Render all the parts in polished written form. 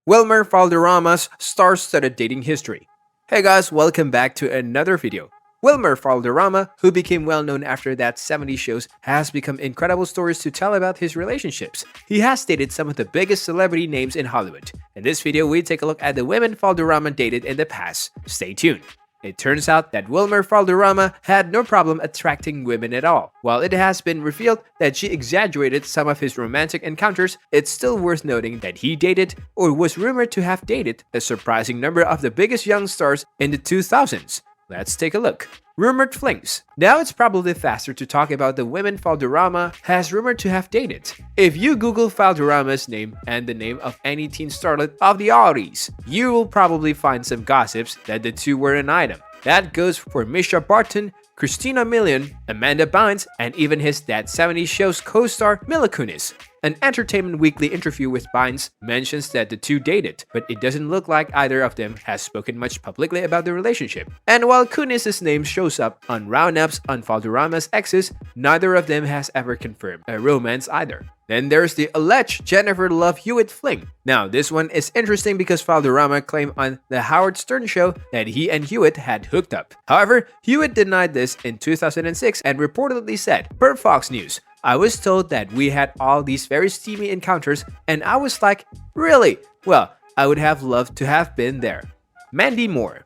Wilmer Valderrama's star-studded dating history. Hey guys, welcome back to another video. Wilmer Valderrama, who became well known after that 70s shows, has become incredible stories to tell about his relationships. He has dated some of the biggest celebrity names in Hollywood. In this video, we take a look at the women Valderrama dated in the past. Stay tuned. It turns out that Wilmer Valderrama had no problem attracting women at all. While it has been revealed that she exaggerated some of his romantic encounters, it's still worth noting that he dated, or was rumored to have dated, a surprising number of the biggest young stars in the 2000s. Let's take a look. Rumored flings. Now it's probably faster to talk about the women Valderrama has rumored to have dated. If you Google Valderrama's name and the name of any teen starlet of the aughties, you will probably find some gossips that the two were an item. That goes for Misha Barton, Christina Milian, Amanda Bynes, and even his That 70s Show's co-star Mila Kunis. An Entertainment Weekly interview with Bynes mentions that the two dated, but it doesn't look like either of them has spoken much publicly about the relationship. And while Kunis' name shows up on roundups on Valderrama's exes, neither of them has ever confirmed a romance either. Then there's the alleged Jennifer Love Hewitt fling. Now, this one is interesting because Valderrama claimed on the Howard Stern show that he and Hewitt had hooked up. However, Hewitt denied this in 2006 and reportedly said, per Fox News, "I was told that we had all these very steamy encounters, and I was like, really? Well, I would have loved to have been there." Mandy Moore.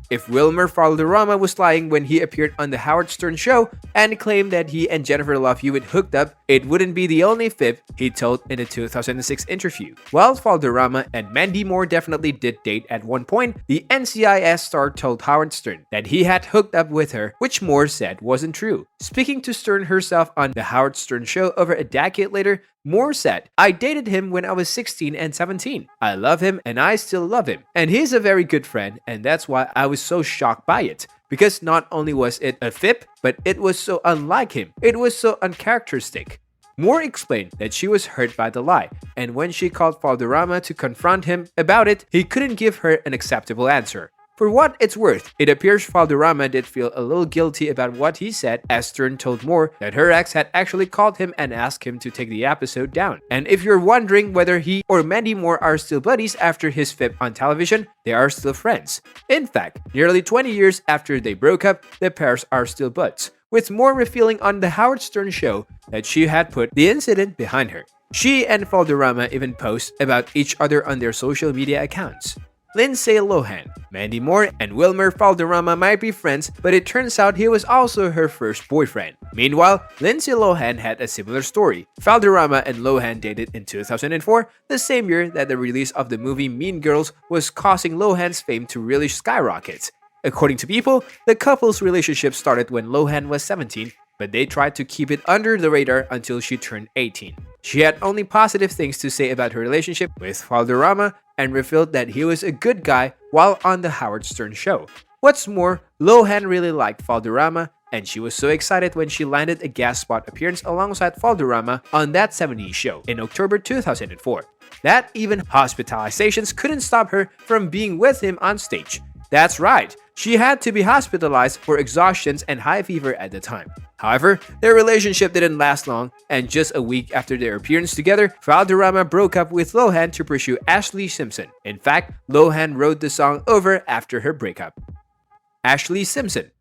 If Wilmer Valderrama was lying when he appeared on the Howard Stern show and claimed that he and Jennifer Love Hewitt hooked up, it wouldn't be the only fib he told in a 2006 interview. While Valderrama and Mandy Moore definitely did date at one point, the NCIS star told Howard Stern that he had hooked up with her, which Moore said wasn't true. Speaking to Stern herself on the Howard Stern show over a decade later, Moore said, "I dated him when I was 16 and 17. I love him and I still love him. And he's a very good friend, and that's why I was so shocked by it. Because not only was it a fib, but it was so unlike him. It was so uncharacteristic." Moore explained that she was hurt by the lie, and when she called Valderrama to confront him about it, he couldn't give her an acceptable answer. For what it's worth, it appears Valderrama did feel a little guilty about what he said, as Stern told Moore that her ex had actually called him and asked him to take the episode down. And if you're wondering whether he or Mandy Moore are still buddies after his fib on television, they are still friends. In fact, nearly 20 years after they broke up, the pairs are still buds, with Moore revealing on the Howard Stern show that she had put the incident behind her. She and Valderrama even post about each other on their social media accounts. Lindsay Lohan. Mandy Moore and Wilmer Valderrama might be friends, but it turns out he was also her first boyfriend. Meanwhile, Lindsay Lohan had a similar story. Valderrama and Lohan dated in 2004, the same year that the release of the movie Mean Girls was causing Lohan's fame to really skyrocket. According to People, the couple's relationship started when Lohan was 17, but they tried to keep it under the radar until she turned 18. She had only positive things to say about her relationship with Valderrama and revealed that he was a good guy while on the Howard Stern show. What's more, Lohan really liked Valderrama, and she was so excited when she landed a guest spot appearance alongside Valderrama on That 70s Show in October 2004. That even hospitalizations couldn't stop her from being with him on stage. That's right, she had to be hospitalized for exhaustion and high fever at the time. However, their relationship didn't last long, and just a week after their appearance together, Valderrama broke up with Lohan to pursue Ashlee Simpson. In fact, Lohan wrote the song Over after her breakup. Ashlee Simpson.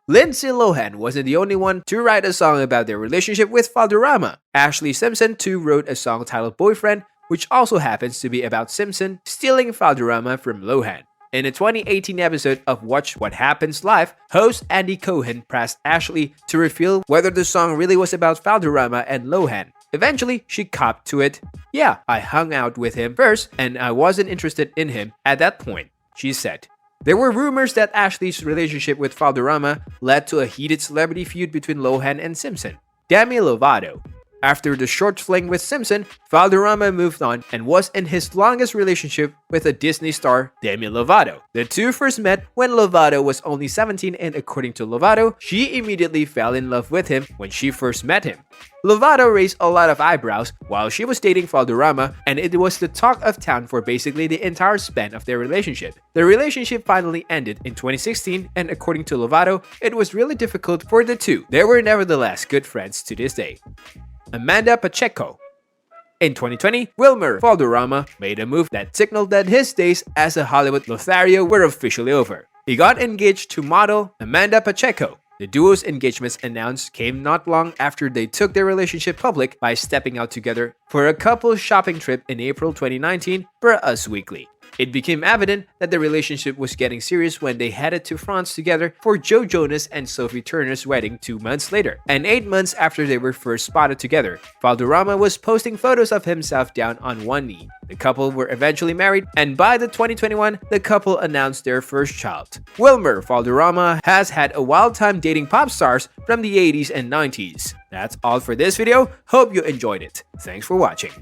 Lindsay Lohan wasn't the only one to write a song about their relationship with Valderrama. Ashlee Simpson too wrote a song titled Boyfriend, which also happens to be about Simpson stealing Valderrama from Lohan. In a 2018 episode of Watch What Happens Live, host Andy Cohen pressed Ashlee to reveal whether the song really was about Valderrama and Lohan. Eventually, she copped to it. "Yeah, I hung out with him first, and I wasn't interested in him at that point," she said. There were rumors that Ashlee's relationship with Valderrama led to a heated celebrity feud between Lohan and Simpson. Demi Lovato. After the short fling with Simpson, Valderrama moved on and was in his longest relationship with a Disney star, Demi Lovato. The two first met when Lovato was only 17, and according to Lovato, she immediately fell in love with him when she first met him. Lovato raised a lot of eyebrows while she was dating Valderrama, and it was the talk of town for basically the entire span of their relationship. The relationship finally ended in 2016, and according to Lovato, it was really difficult for the two. They were nevertheless good friends to this day. Amanda Pacheco. In 2020, Wilmer Valderrama made a move that signaled that his days as a Hollywood Lothario were officially over. He got engaged to model Amanda Pacheco. The duo's engagements announced came not long after they took their relationship public by stepping out together for a couple's shopping trip in April 2019 per Us Weekly. It became evident that the relationship was getting serious when they headed to France together for Joe Jonas and Sophie Turner's wedding 2 months later. And 8 months after they were first spotted together, Valderrama was posting photos of himself down on one knee. The couple were eventually married, and by the 2021, the couple announced their first child. Wilmer Valderrama has had a wild time dating pop stars from the 80s and 90s. That's all for this video. Hope you enjoyed it. Thanks for watching.